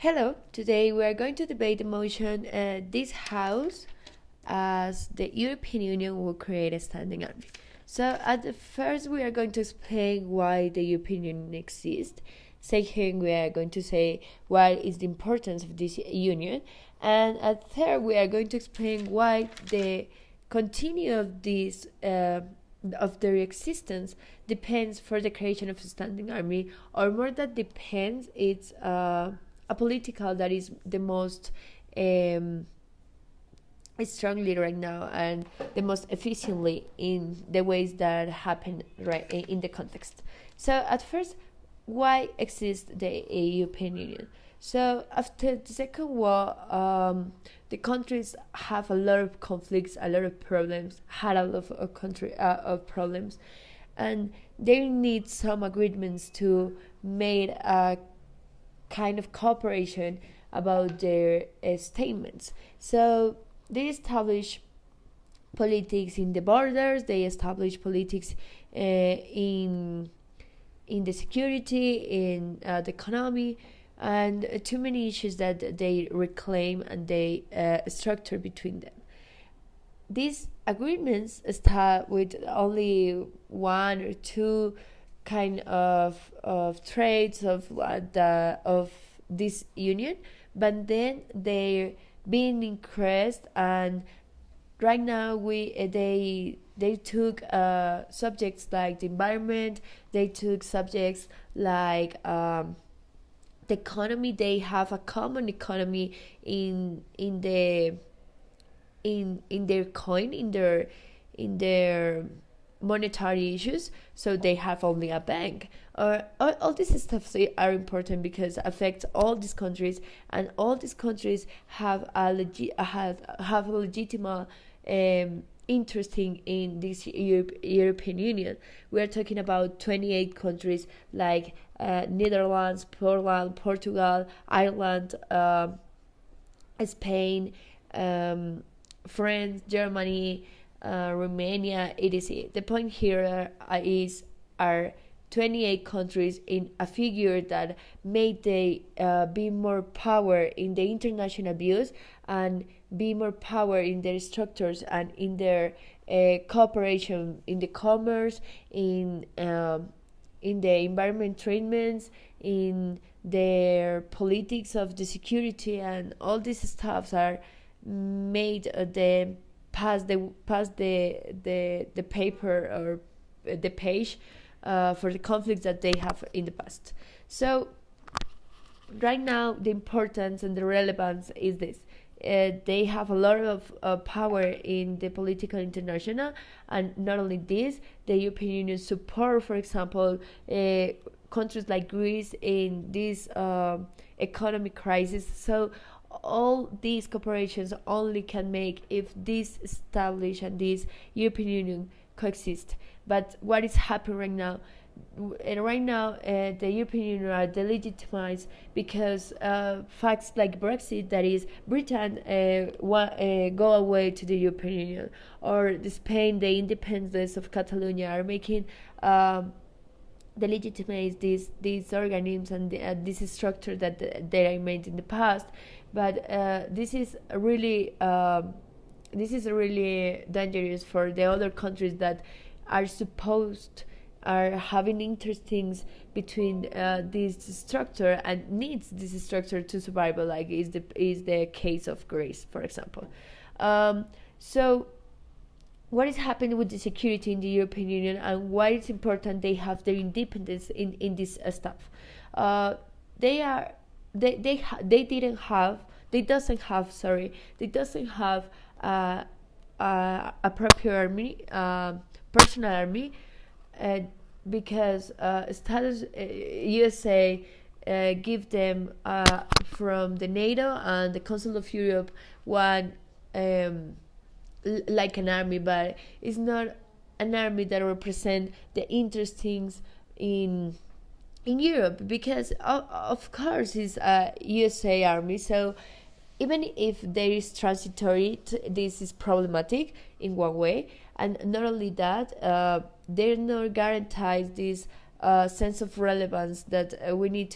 Hello, today we are going to debate the motion this House as the European Union will create a standing army. So at the first we are going to explain why the European Union exists. Second, we are going to say what is the importance of this union. And at third, we are going to explain why the continue of this of their existence depends for the creation of a standing army, or more that depends, it's a political that is the most strongly right now and the most efficiently in the ways that happen right in the context. So at first, why exists the European Union? So after the Second War, the countries have a lot of conflicts, a lot of problems, had a lot of problems, and they need some agreements to make a kind of cooperation about their statements. So they establish politics in the borders, they establish politics in the security, in the economy, and too many issues that they reclaim and they structure between them. These agreements start with only one or two kind of traits of this union, but then they're being increased, and right now they took subjects like the environment, they took subjects like the economy. They have a common economy in their coin, in their monetary issues. So they have only a bank. Or all these stuff are important because it affects all these countries, and all these countries have a legitimate interest in this European Union. We are talking about 28 countries like Netherlands, Poland, Portugal, Ireland, Spain, France, Germany, Romania, etc. The point here are 28 countries in a figure that made they be more power in the international views and be more power in their structures and in their cooperation in the commerce, in the environment treatments, in their politics of the security, and all these stuffs are made pass the paper or the page for the conflicts that they have in the past. So right now the importance and the relevance is this. They have a lot of power in the political international, and not only this, the European Union support, for example, countries like Greece in this economic crisis. So all these corporations only can make if this established and this European Union coexist. But what is happening right now? Right now, the European Union are delegitimized because facts like Brexit, that is, Britain go away to the European Union, or Spain, the independence of Catalonia, are making delegitimize these organisms and this structure that they are made in the past. But this is really dangerous for the other countries that are having interesting between this structure and needs this structure to survive, like is the case of Greece, for example. So what is happening with the security in the European Union, and why it's important they have their independence in this stuff? They doesn't have a proper army, personal army, because status USA give them from the NATO and the Council of Europe one like an army, but it's not an army that represents the interests in Europe, because of course it's a USA army. So even if there is transitory, this is problematic in one way. And not only that, they're not guarantees this sense of relevance that we need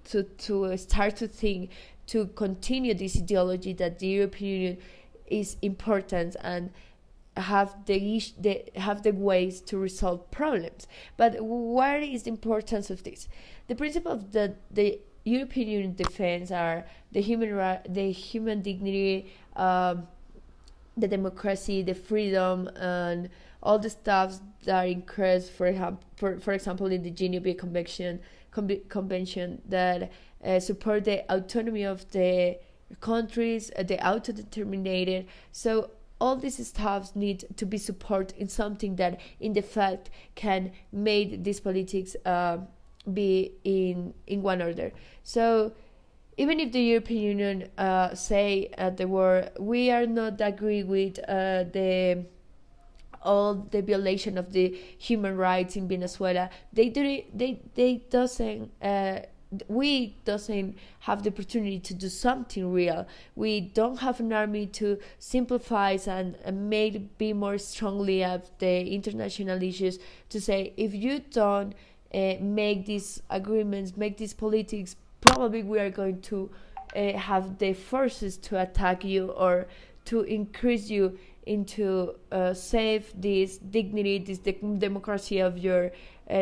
to start to think to continue this ideology that the European Union is important and have the ways to resolve problems. But what is the importance of this? The principle of the European Union defense are the human dignity, the democracy, the freedom, and all the stuff that are increased, for example, in the Geneva Convention that support the autonomy of the countries, the autodeterminated. So all these stuffs need to be supported in something that, in the fact, can make these politics be in one order. So even if the European Union say at the war, we are not agree with all the violation of the human rights in Venezuela, we doesn't have the opportunity to do something real. We don't have an army to simplify and be more strongly of the international issues, to say, if you don't make these agreements, make these politics, probably we are going to have the forces to attack you or to increase you into save this dignity, this democracy of your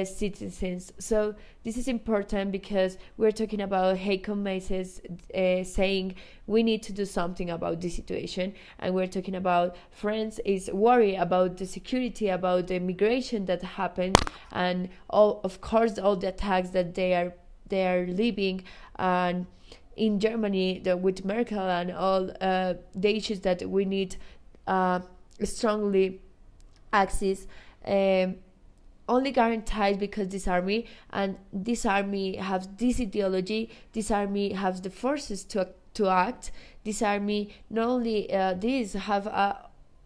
citizens. So this is important because we're talking about Heiko Maes saying we need to do something about this situation, and we're talking about France is worried about the security, about the migration that happened, and all the attacks that they are living, and in Germany with Merkel and all the issues that we need strongly access only guaranteed because this army has this ideology, this army has the forces to act. This army not only have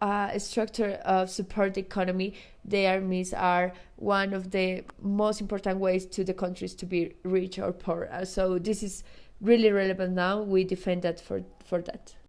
a structure of support economy. The armies are one of the most important ways to the countries to be rich or poor. So this is really relevant now. We defend that for that.